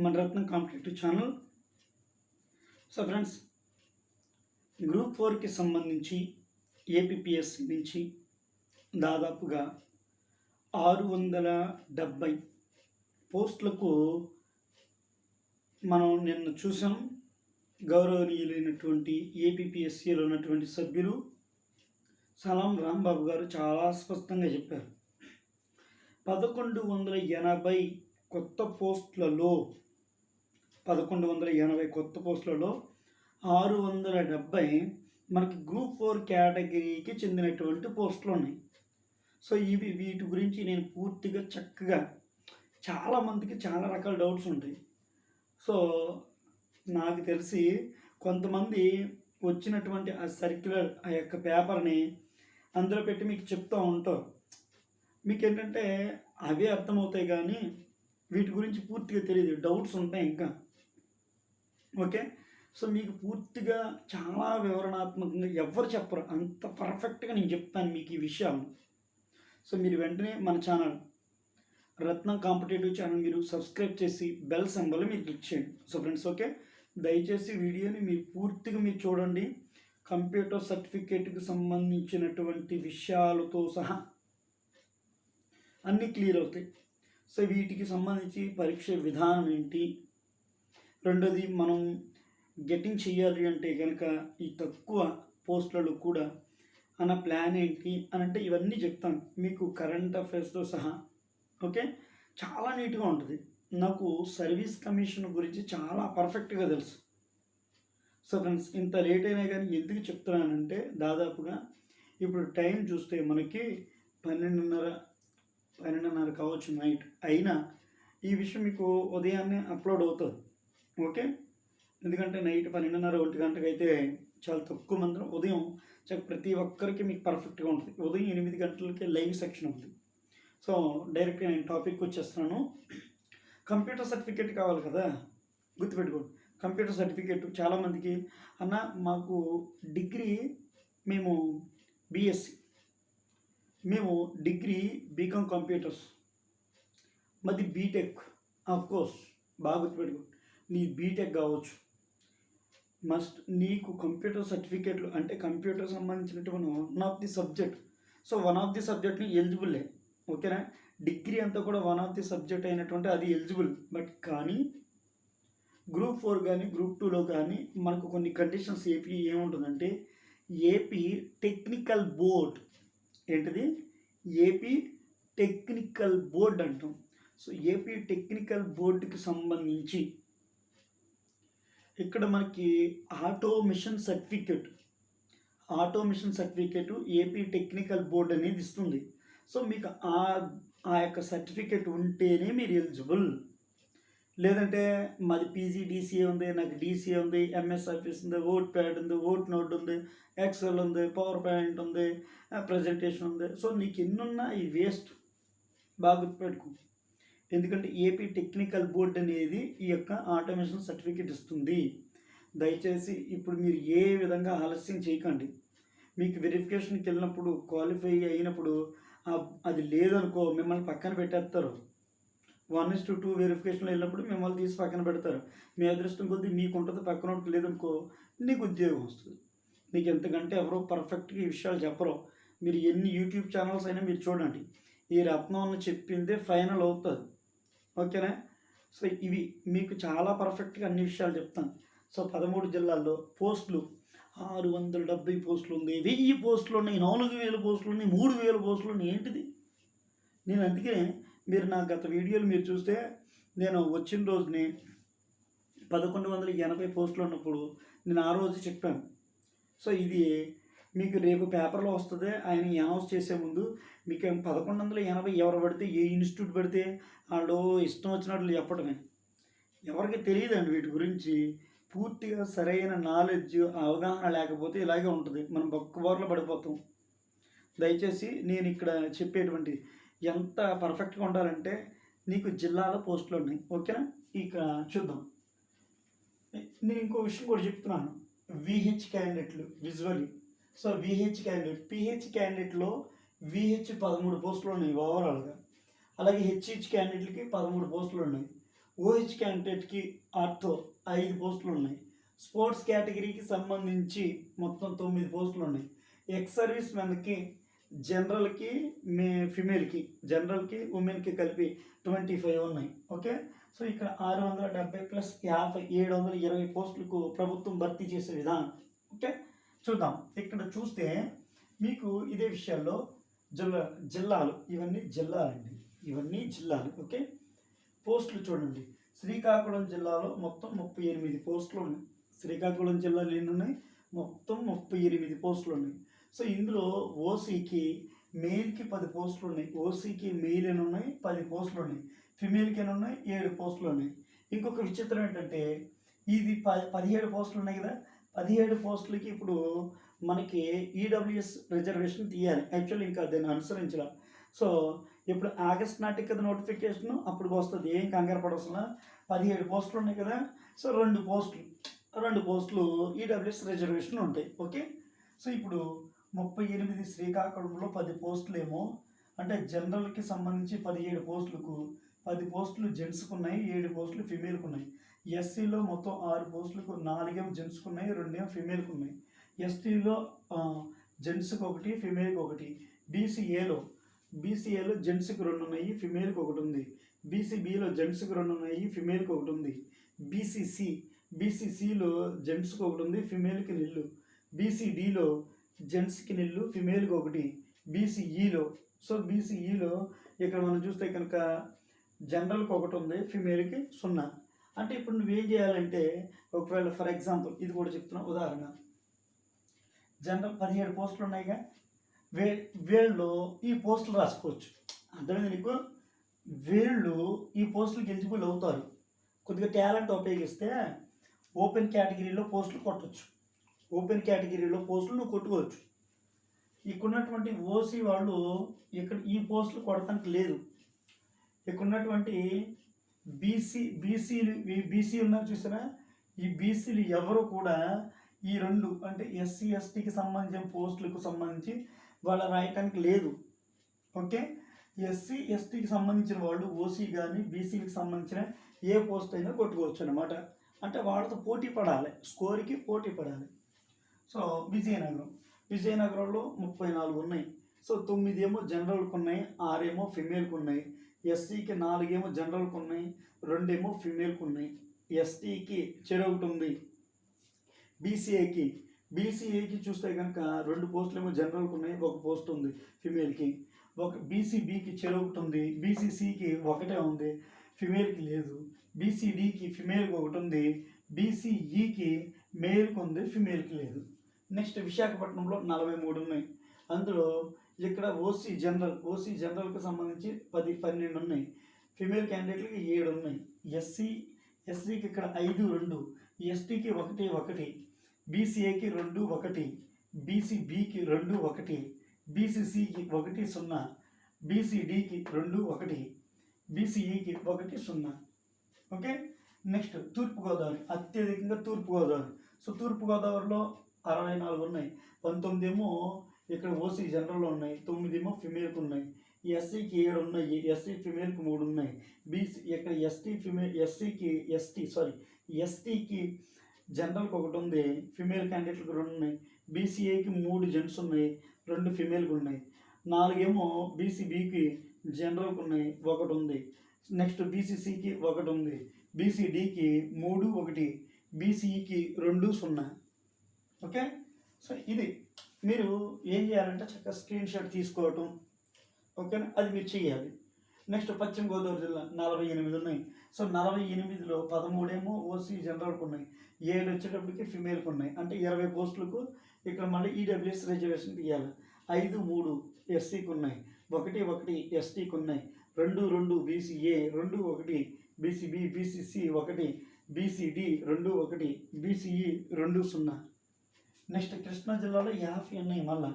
మన Ratnam competitive channel. So friends, group 4కి సంబంధించి ఏపీపీఎస్సీ నుంచి దాదాపుగా 670 పోస్టులకు మనం నిన్న చూసాం. గౌరవనీయులైనటువంటి ఏపీపీఎస్సీలో ఉన్నటువంటి సభ్యులు సలాం రాంబాబు గారు చాలా స్పష్టంగా చెప్పారు. 1180 కొత్త పోస్టులలో 670 మనకి గ్రూప్ 4 కేటగిరీకి చెందినటువంటి పోస్టులు ఉన్నాయి. సో వీటి గురించి నేను పూర్తిగా చక్కగా, చాలామందికి చాలా రకాల డౌట్స్ ఉంటాయి. సో నాకు తెలిసి కొంతమంది వచ్చినటువంటి ఆ సర్క్యులర్ ఆ యొక్క పేపర్ని అందులో పెట్టి మీకు చెప్తూ ఉంటారు. మీకు ఏంటంటే అవే అర్థమవుతాయి, కానీ వీటి గురించి పూర్తిగా తెలియదు, డౌట్స్ ఉంటాయి ఇంకా. ఓకే, సో మీకు పూర్తిగా చాలా వివరణాత్మకంగా ఎవరు చెప్పరు, అంత పర్ఫెక్ట్గా నేను చెప్తాను మీకు ఈ విషయాలు. సో మీరు వెంటనే మన ఛానల్ రత్నం కాంపిటేటివ్ ఛానల్ మీరు సబ్స్క్రైబ్ చేసి బెల్ సింబల్ మీరు క్లిక్ చేయండి. సో ఫ్రెండ్స్, ఓకే, దయచేసి వీడియోని మీరు పూర్తిగా మీరు చూడండి. కంప్యూటర్ సర్టిఫికేట్కి సంబంధించినటువంటి విషయాలతో సహా అన్నీ క్లియర్ అవుతాయి. సో వీటికి సంబంధించి పరీక్ష విధానం ఏంటి, రెండోది మనం గెటింగ్ చేయాలి అంటే కనుక ఈ తక్కువ పోస్టులలో కూడా అన్న ప్లాన్ ఏంటి అని అంటే ఇవన్నీ చెప్తాను మీకు, కరెంట్ అఫైర్స్తో సహా. ఓకే, చాలా నీట్గా ఉంటుంది. నాకు సర్వీస్ కమిషన్ గురించి చాలా పర్ఫెక్ట్గా తెలుసు. సో ఫ్రెండ్స్, ఇంత లేట్ అయినా కానీ ఎందుకు చెప్తున్నానంటే, దాదాపుగా ఇప్పుడు టైం చూస్తే మనకి 12:30 కావచ్చు నైట్ అయినా ఈ విషయం మీకు ఉదయాన్నే అప్లోడ్ అవుతుంది. ఓకే, ఎందుకంటే నైట్ 12:30 1 గంటకు అయితే చాలా తక్కువ మంది, ఉదయం ప్రతి ఒక్కరికి మీకు పర్ఫెక్ట్గా ఉంటుంది. ఉదయం 8 గంటలకి లైవ్ సెక్షన్ ఉంటుంది. సో డైరెక్ట్గా నేను టాపిక్ వచ్చేస్తున్నాను. కంప్యూటర్ సర్టిఫికేట్ కావాలి కదా, గుర్తుపెట్టుకోండి. కంప్యూటర్ సర్టిఫికేట్ చాలామందికి, అన్న మాకు డిగ్రీ, మేము బీఎస్సీ, మేము డిగ్రీ బీకామ్ కంప్యూటర్స్, మాది బీటెక్. కోర్స్ బాగా గుర్తుపెట్టుకోండి, నీ బీటెక్ కావచ్చు, మస్ట్ నీకు కంప్యూటర్ సర్టిఫికేట్లు అంటే కంప్యూటర్ సంబంధించినటువంటి one of the subject. So one of the సబ్జెక్ట్ని ఎలిజిబుల్లే, ఓకేనా. డిగ్రీ అంతా కూడా వన్ ఆఫ్ ది సబ్జెక్ట్ అయినటువంటి అది ఎలిజిబుల్. బట్ కానీ గ్రూప్ 4 కానీ గ్రూప్ 2లో కానీ మనకు కొన్ని కండిషన్స్ ఏపీ ఏముంటుందంటే, ఏపీ టెక్నికల్ బోర్డ్, ఏంటిది ఏపీ టెక్నికల్ బోర్డ్ అంటాం. సో ఏపీ టెక్నికల్ బోర్డుకి సంబంధించి ఇక్కడ మనకి automation certificate AP technical board అనేది ఇస్తుంది. సో మీకు ఆ యొక్క సర్టిఫికేట్ ఉంటేనే మీరు ఎలిజిబుల్. లేదంటే మాది పీజీ డీసీఏ ఉంది, నాకు డీసీఏ ఉంది, ఎంఎస్ ఆఫీస్ ఉంది, ఓట్ ప్యాడ్ ఉంది, ఓట్ నోట్ ఉంది, ఎక్సెల్ ఉంది, పవర్ పాయింట్ ఉంది, ప్రజెంటేషన్ ఉంది. సో నీకు ఎన్నున్నా ఈ వేస్ట్, బాగా గుర్తుపెట్టుకో. ఎందుకంటే ఏపీ టెక్నికల్ బోర్డ్ అనేది ఈ యొక్క ఆటోమేషన్ సర్టిఫికేట్ ఇస్తుంది. దయచేసి ఇప్పుడు మీరు ఏ విధంగా ఆలస్యం చేయకండి. మీకు వెరిఫికేషన్కి వెళ్ళినప్పుడు, క్వాలిఫై అయినప్పుడు అది లేదనుకో మిమ్మల్ని పక్కన పెట్టేస్తారు. 1:2 వెరిఫికేషన్లో వెళ్ళినప్పుడు మిమ్మల్ని తీసి పక్కన పెడతారు. మీ అదృష్టం కొద్దీ మీకు ఉంటుంది, పక్కన ఒకటి లేదనుకో నీకు ఉద్యోగం వస్తుంది. మీకు ఎంతకంటే ఎవరో పర్ఫెక్ట్గా ఈ విషయాలు చెప్పరు. మీరు ఎన్ని యూట్యూబ్ ఛానల్స్ అయినా మీరు చూడండి, ఈ రత్నం అని చెప్పిందే ఫైనల్ అవుతుంది, ఓకేనా. సో ఇవి మీకు చాలా పర్ఫెక్ట్గా అన్ని విషయాలు చెప్తాను. సో 13 జిల్లాల్లో పోస్టులు 670 పోస్టులు ఉంది, 1000 పోస్టులు ఉన్నాయి, 4000 పోస్టులు ఉన్నాయి, 3000 పోస్టులు ఉన్నాయి. ఏంటిది? నేను అందుకే మీరు నా గత వీడియోలు మీరు చూస్తే, నేను వచ్చిన రోజుని 1180 పోస్టులు ఉన్నప్పుడు నేను ఆ రోజు చెప్పాను. సో ఇది మీకు రేపు పేపర్లో వస్తుంది. ఆయన అనౌన్స్ చేసే ముందు మీకు 1180 ఎవరు పడితే, ఏ ఇన్స్టిట్యూట్ పడితే వాళ్ళు ఇష్టం వచ్చినట్లు చెప్పడమే. ఎవరికి తెలియదండి వీటి గురించి పూర్తిగా సరైన నాలెడ్జ్, అవగాహన లేకపోతే ఇలాగే ఉంటుంది, మనం బొక్కబోర్లో పడిపోతాం. దయచేసి నేను ఇక్కడ చెప్పేటువంటి ఎంత పర్ఫెక్ట్గా ఉండాలంటే, నీకు జిల్లాలో పోస్టులు ఉన్నాయి, ఓకేనా. ఇక చూద్దాం. నేను ఇంకో విషయం కూడా చెప్తున్నాను, విహెచ్ క్యాండిడేట్లు visually. So VH candidate, PH క్యాండిడేట్లో విహెచ్ 13 పోస్టులు ఉన్నాయి ఓవరాల్గా. అలాగే హెచ్హెచ్ క్యాండిడేట్లకి 13 పోస్టులు ఉన్నాయి. ఓహెచ్ క్యాండిడేట్కి ఆర్థో 5 పోస్టులు ఉన్నాయి. స్పోర్ట్స్ కేటగిరీకి సంబంధించి మొత్తం 9 పోస్టులు ఉన్నాయి. ఎక్స్ సర్వీస్ మెన్కి జనరల్కి ఫిమేల్కి జనరల్కి ఉమెన్కి కలిపి 25 ఉన్నాయి. ఓకే, సో ఇక్కడ 670 ప్లస్ 50 720 పోస్టులకు ప్రభుత్వం భర్తీ చేసే విధానం. ఓకే, చూద్దాం. ఇక్కడ చూస్తే మీకు ఇదే విషయాల్లో జిల్లాలు ఇవన్నీ జిల్లాలండి, ఇవన్నీ జిల్లాలు. ఓకే, పోస్టులు చూడండి. శ్రీకాకుళం జిల్లాలో మొత్తం 38 పోస్టులు ఉన్నాయి. శ్రీకాకుళం జిల్లాలో ఎన్ని ఉన్నాయి? మొత్తం 38 పోస్టులు ఉన్నాయి. సో ఇందులో ఓసీకి మెయిల్కి 10 పోస్టులు ఉన్నాయి. ఓసీకి మెయిల్ అని ఉన్నాయి 10 పోస్టులు ఉన్నాయి. ఫిమేల్కి అని ఉన్నాయి 7 పోస్టులు ఉన్నాయి. ఇంకొక విచిత్రం ఏంటంటే ఇది 17 పోస్టులు ఉన్నాయి కదా, 17 పోస్టులకి ఇప్పుడు మనకి ఈడబ్ల్యూఎస్ రిజర్వేషన్ తీయాలి. యాక్చువల్లీ ఇంకా దాన్ని అనుసరించాలి. సో ఇప్పుడు ఆగస్ట్ నాటికి కదా నోటిఫికేషన్, అప్పుడు వస్తుంది. ఏం కంగారు పడవలసిన 17 పోస్టులు ఉన్నాయి కదా, సో 2 పోస్టులు ఈడబ్ల్యూఎస్ రిజర్వేషన్ ఉంటాయి. ఓకే, సో ఇప్పుడు 38 శ్రీకాకుళంలో 10 పోస్టులు ఏమో అంటే జనరల్కి సంబంధించి 17 పోస్టులకు 10 పోస్టులు జెంట్స్కి ఉన్నాయి, 7 పోస్టులు ఫిమేల్కి ఉన్నాయి. ఎస్సీలో మొత్తం 6 పోస్టులకు 4 ఏమో జెంట్స్కి ఉన్నాయి, 2 ఏమో ఫిమేల్కి ఉన్నాయి. ఎస్టీలో జెంట్స్కి 1 ఫిమేల్కి 1. బీసీఏలో జెంట్స్కి 2 ఉన్నాయి, ఫిమేల్కి 1 ఉంది. బీసీబీలో జెంట్స్కి 2 ఉన్నాయి, ఫిమేల్కి 1 ఉంది. బీసీసీలో జెంట్స్కి 1 ఉంది, ఫిమేల్కి 0. బీసీడీలో జెంట్స్కి 0, ఫిమేల్కి 1. బీసీఈలో ఇక్కడ మనం చూస్తే కనుక జనరల్కి 1 ఉంది, ఫిమేల్కి 0. అంటే ఇప్పుడు నువ్వేం చేయాలంటే ఒకవేళ ఫర్ ఎగ్జాంపుల్ ఇది కూడా చెప్తున్నా ఉదాహరణ. జనరల్ 17 పోస్టులు ఉన్నాయిగా, వీళ్ళు ఈ పోస్టులు రాసుకోవచ్చు. అర్థమైంది నీకు? వీళ్ళు ఈ పోస్టులకి ఎలిజిబుల్ అవుతారు. కొద్దిగా టాలెంట్ ఉపయోగిస్తే ఓపెన్ కేటగిరీలో పోస్టులు కొట్టవచ్చు. ఓపెన్ కేటగిరీలో పోస్టులు నువ్వు కొట్టుకోవచ్చు. ఇక్కడ ఉన్నటువంటి ఓసీ వాళ్ళు ఇక్కడ ఈ పోస్టులు కొడటానికి లేదు. ఇక్కడ ఉన్నటువంటి బీసీ ఉన్నారు చూసారా, ఈ బీసీలు ఎవరు కూడా ఈ 2 అంటే ఎస్సీ ఎస్టీకి సంబంధించిన పోస్టులకు సంబంధించి వాళ్ళు రాయటానికి లేదు. ఓకే, ఎస్సీ ఎస్టీకి సంబంధించిన వాళ్ళు ఓసీ కానీ బీసీకి సంబంధించిన ఏ పోస్ట్ అయినా కొట్టుకోవచ్చు అనమాట. అంటే వాళ్ళతో పోటీ పడాలి, స్కోర్కి పోటీ పడాలి. సో విజయనగరంలో 34 ఉన్నాయి. సో 9 ఏమో జనరల్కి ఉన్నాయి, 6 ఏమో ఫిమేల్కి ఉన్నాయి. ఎస్సీకి 4 ఏమో జనరల్కి ఉన్నాయి, 2 ఏమో ఫిమేల్కి ఉన్నాయి. ఎస్టీకి 1 ఉంది. బీసీఏకి చూస్తే కనుక 2 పోస్టులు ఏమో జనరల్కి ఉన్నాయి, 1 పోస్ట్ ఉంది ఫిమేల్కి. బీసీబీకి 1 ఉంది. బీసీసీకి 1 ఉంది, ఫిమేల్కి లేదు. బీసీడీకి ఫిమేల్కి 1 ఉంది. బీసీఈకి మేల్కి ఉంది, ఫిమేల్కి లేదు. నెక్స్ట్ విశాఖపట్నంలో 43 ఉన్నాయి. అందులో ఇక్కడ ఓసీ జనరల్కి సంబంధించి 12 ఉన్నాయి. ఫిమేల్ క్యాండిడేట్లకి 7 ఉన్నాయి. ఎస్సీకి ఇక్కడ 5 2, ఎస్టీకి 1 1, బీసీఏకి 2 1, బీసీబీకి 2 1, బీసీసీకి 1 0, బీసీడీకి 2 1, బీసీఈకి 1 0. ఓకే, నెక్స్ట్ తూర్పుగోదావరి, అత్యధికంగా తూర్పుగోదావరి. సో తూర్పుగోదావరిలో 64 ఉన్నాయి. 19 ఏమో ఇక్కడ ఓసీ జనరల్లో ఉన్నాయి, 9 ఏమో ఫిమేల్కి ఉన్నాయి. ఎస్సీకి 7 ఉన్నాయి, ఎస్సీ ఫిమేల్కి 3 ఉన్నాయి. బీసీ ఇక్కడ ఎస్టీకి జనరల్కి 1 ఉంది, ఫిమేల్ క్యాండిడేట్లకు 2 ఉన్నాయి. బీసీఏకి 3 జెంట్స్ ఉన్నాయి, 2 ఫిమేల్కి ఉన్నాయి. 4 ఏమో బీసీబీకి జనరల్కి ఉన్నాయి, 1 ఉంది. నెక్స్ట్ బీసీసీకి 1 ఉంది, బీసీడీకి 3 1, బీసీఈకి 2 0. ఓకే, సో ఇది మీరు ఏం చేయాలంటే చక్కగా స్క్రీన్ షాట్ తీసుకోవటం. ఓకేనా, అది మీరు చేయాలి. నెక్స్ట్ పశ్చిమ గోదావరి జిల్లా 48 ఉన్నాయి. సో 48లో 13 ఏమో ఓసీ జనరల్కి ఉన్నాయి, 7 వచ్చేటప్పటికి ఫిమేల్కి ఉన్నాయి. అంటే 20 పోస్టులకు ఇక్కడ మళ్ళీ ఈడబ్ల్యూఎస్ రిజర్వేషన్ తీయాలి. 5 3 ఎస్సీకి ఉన్నాయి, 1 1 ఎస్టీకి ఉన్నాయి, 2 2 BCA, 2 1 BCB, BCC 1, BCD 2 1, BCE 2 0. Next Krishna జిల్లాలో 50 ఉన్నాయి మళ్ళీ.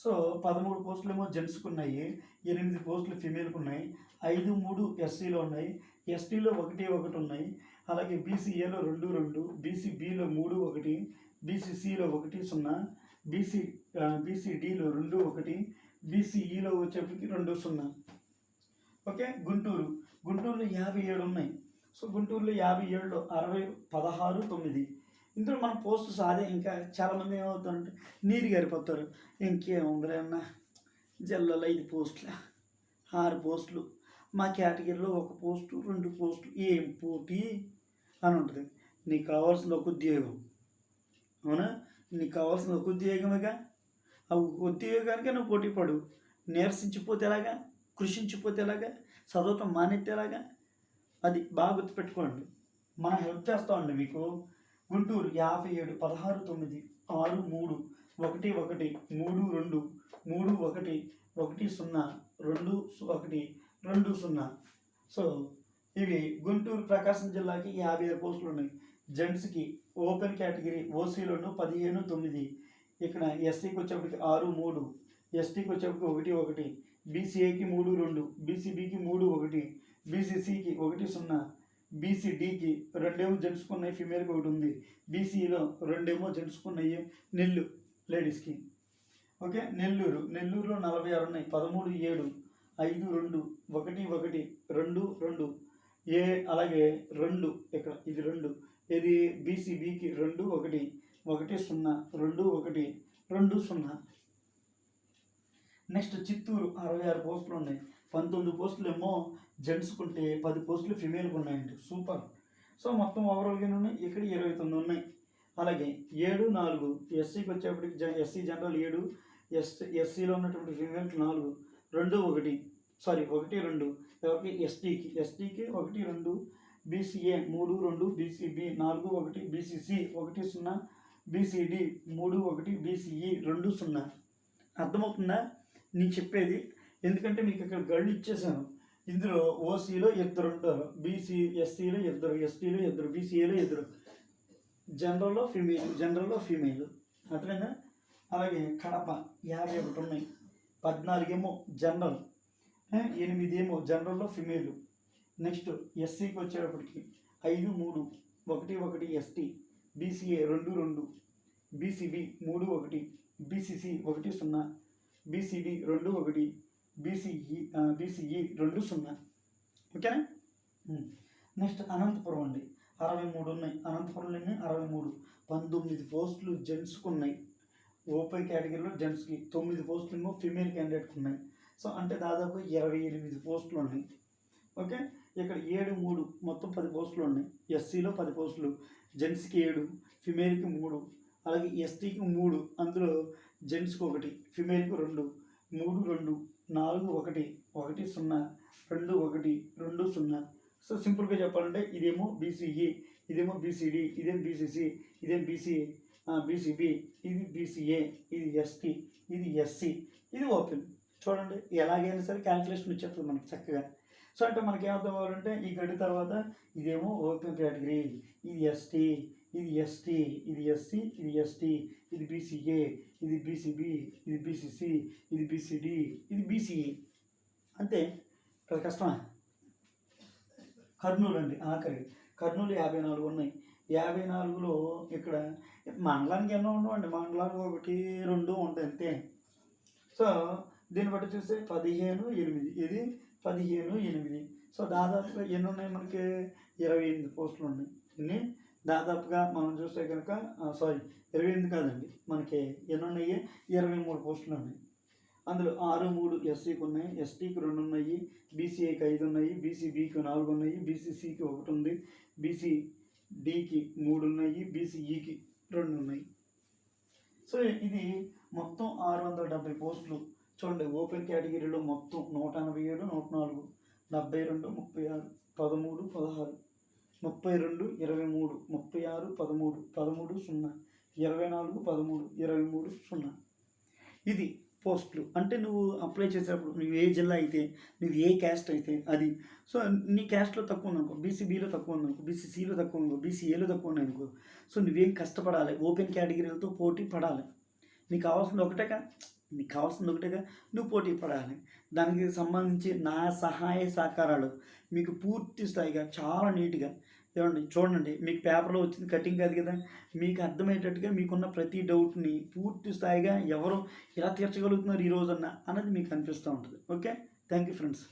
సో 13 పోస్టులు ఏమో జెంట్స్కి ఉన్నాయి, 8 పోస్టులు ఫిమేల్కి ఉన్నాయి, 5 3 ఎస్సీలో ఉన్నాయి, ఎస్టీలో 1 1 ఉన్నాయి. అలాగే బీసీఏలో 2 2, బీసీబీలో 3 1, బీసీసీలో 1 0, బీసీడీలో 2 1, బీసీఈలో వచ్చేప్పటికి 2 0. ఓకే, గుంటూరులో 57 ఉన్నాయి. సో గుంటూరులో 57 60 16 9. ఇందులో మన పోస్ట్స్ అదే ఇంకా చాలామంది ఏమవుతారంటే నీరు గారిపోతారు. ఇంకేముందిలే అన్న జిల్లాలో 5 పోస్టులు 6 పోస్టులు మా కేటగిరీలో 1 పోస్టు 2 పోస్టులు ఏం పోటీ అని ఉంటుంది. నీకు కావాల్సిన ఒక ఉద్యోగం, అవునా? నీకు కావాల్సిన ఒక ఉద్యోగమేగా. ఆ ఉద్యోగానికే నువ్వు పోటీ పడు. నీరసించిపోతే ఎలాగా, కృషించిపోతే ఎలాగా, చదవటం మానేస్తే ఎలాగా? అది బాగా గుర్తుపెట్టుకోండి. మనం హెల్ప్ చేస్తామండి మీకు. గుంటూరు 57 16 9 6 3 1 1 3 2 3 1 1 0 2 1 2 0. సో ఇవి గుంటూరు ప్రకాశం జిల్లాకి 56 పోస్టులు ఉన్నాయి. జెంట్స్కి ఓపెన్ కేటగిరీ ఓసీలోను 15 9. ఇక్కడ ఎస్సీకి వచ్చేప్పటికి 6 3, ఎస్టీకి వచ్చేప్పటికి 1 1, బీసీఏకి 3 2, బీసీబీకి 3 1, బీసీసీకి 1 0, బీసీడీకి 2 జెంట్స్కి ఉన్నాయి, ఫీమేల్కి 1 ఉంది. బీసీలో 2 జెంట్స్కి ఉన్నాయి, నెల్లూరు లేడీస్కి. ఓకే, నెల్లూరులో 46 ఉన్నాయి, 13 7, 5 2, 1 1, 2 2, అలాగే 2 ఇక్కడ ఇది 2, ఇది బీసీబీకి 2 1 1 0 2 1 2 0. నెక్స్ట్ చిత్తూరు 66 పోస్టులు ఉన్నాయి, 19 పోస్టులు ఏమో జెంట్స్కి ఉంటే 10 పోస్టులు ఫిమేల్కి ఉన్నాయండి. సూపర్. సో మొత్తం ఓవరాల్గా ఉన్నాయి ఇక్కడ 29 ఉన్నాయి. అలాగే 7 4 ఎస్సీకి వచ్చేప్పటికి ఎస్సీ జనరల్ 7, ఎస్సీలో ఉన్నటువంటి ఫిమేల్కి 4 2 1 2 ఎవరికి ఎస్టీకి 1 2, BCA 3 2, BCB 4 1, BCC 1 0, BCD 3 1, BCE 2 0. అర్థమవుతుందా నేను చెప్పేది? ఎందుకంటే మీకు ఇక్కడ గళ్ళు ఇచ్చేసాను. ఇందులో ఓసీలో 2 ఉంటారు, ఎస్సీలో 2, ఎస్టీలో 2, బీసీఏలో 2, జనరల్లో ఫీమేల్. అర్థమైందా? అలాగే కడప 51 ఉన్నాయి, 14 ఏమో జనరల్, 8 ఏమో జనరల్లో ఫిమేల్. నెక్స్ట్ ఎస్సీకి వచ్చేటప్పటికి 5 3, 1 1 ST, BCA 2 2, BCB 3 1, BCC 1 0, BCD 2 1, BCE 2 0. ఓకేనా? నెక్స్ట్ అనంతపురం అండి, 63 ఉన్నాయి. అనంతపురంలోనే 63, 19 పోస్టులు జెంట్స్కి ఉన్నాయి. ఓపెన్ కేటగిరీలో జెంట్స్కి 9 పోస్టులు ఏమో ఫీమేల్ క్యాండిడేట్కి ఉన్నాయి. సో అంటే దాదాపు 28 పోస్టులు ఉన్నాయి. ఓకే, ఇక్కడ 7 3 మొత్తం 10 పోస్టులు ఉన్నాయి. ఎస్సీలో 10 పోస్టులు, జెంట్స్కి 7, ఫిమేల్కి 3, అలాగే ఎస్టీకి 3, అందులో జెంట్స్కి 1, ఫిమేల్కి 2 3 2 4 1 1 0 2 1 2 0. సో సింపుల్గా చెప్పాలంటే ఇదేమో బీసీఈ, ఇదేమో బీసీడీ, ఇదేం బీసీసీ, ఇదేం బీసీబీ, ఇది బీసీఏ, ఇది ఎస్టీ, ఇది ఎస్సీ, ఇది ఓపెన్. చూడండి ఎలాగైనా సరే క్యాల్కులేషన్ వచ్చేస్తుంది మనకి చక్కగా. సో అంటే మనకి ఏమర్థం అవ్వాలంటే ఈ గడి తర్వాత ఇదేమో ఓపెన్ కేటగిరీ, ఇది ఎస్టీ, ఇది ఎస్టీ, ఇది ఎస్సీ, ఇది ఎస్టీ, ఇది బీసీఏ, ఇది బీసీబీ, ఇది బీసీసీ, ఇది బీసీడీ, ఇది బీసీఈ. అంతే, పెద్ద కష్టమా? కర్నూలు అండి, ఆఖరి కర్నూలు 54 ఉన్నాయి. 54లో ఇక్కడ మండలానికి ఎన్నో ఉండవండి, మండలానికి 1 2 ఉంటాయి అంతే. సో దీన్ని బట్టి చూస్తే 15 8, ఇది 15 8. సో దాదాపుగా ఎన్ని ఉన్నాయి మనకి? 28 పోస్టులు ఉన్నాయి. ఇన్ని దాదాపుగా మనం చూస్తే కనుక 28 కాదండి, మనకి ఎన్ని ఉన్నాయి? 23 పోస్టులు ఉన్నాయి. అందులో 6 3 ఎస్సీకి ఉన్నాయి, ఎస్టీకి 2 ఉన్నాయి, బీసీఏకి 5 ఉన్నాయి, బీసీబీకి 4 ఉన్నాయి, బీసీసీకి 1 ఉంది, బీసీడీకి 3 ఉన్నాయి, బీసీఈకి 2 ఉన్నాయి. సో ఇది మొత్తం 670 పోస్టులు. చూడండి ఓపెన్ కేటగిరీలో మొత్తం 187 104 72 36 13 16 32 23 36 13 13 0 24 13 23 0. ఇది పోస్టులు. అంటే నువ్వు అప్లై చేసేటప్పుడు నువ్వు ఏ జిల్లా అయితే, నువ్వు ఏ క్యాస్ట్ అయితే అది. సో నీ క్యాస్ట్లో తక్కువ ఉందనుకో, బీసీబీలో తక్కువ ఉందనుకో, బీసీసీలో తక్కువ ఉందనుకో, బీసీఏలో తక్కువ ఉన్నాయనుకో, సో నువ్వేం కష్టపడాలి, ఓపెన్ కేటగిరీలతో పోటీ పడాలి. నీకు కావాల్సింది ఒకటేగా, నువ్వు పోటీ పడాలి. దానికి సంబంధించి నా సహాయ సహకారాలు మీకు పూర్తి స్థాయిగా చాలా నీట్గా చూడండి. మీకు పేపర్లో వచ్చింది కటింగ్ కాదు కదా, మీకు అర్థమయ్యేటట్టుగా మీకున్న ప్రతి డౌట్ని పూర్తి స్థాయిగా ఎవరు ఇలా తీర్చగలుగుతున్నారు ఈరోజు అన్నది మీకు అనిపిస్తూ ఉంటుంది. Okay, thank you friends.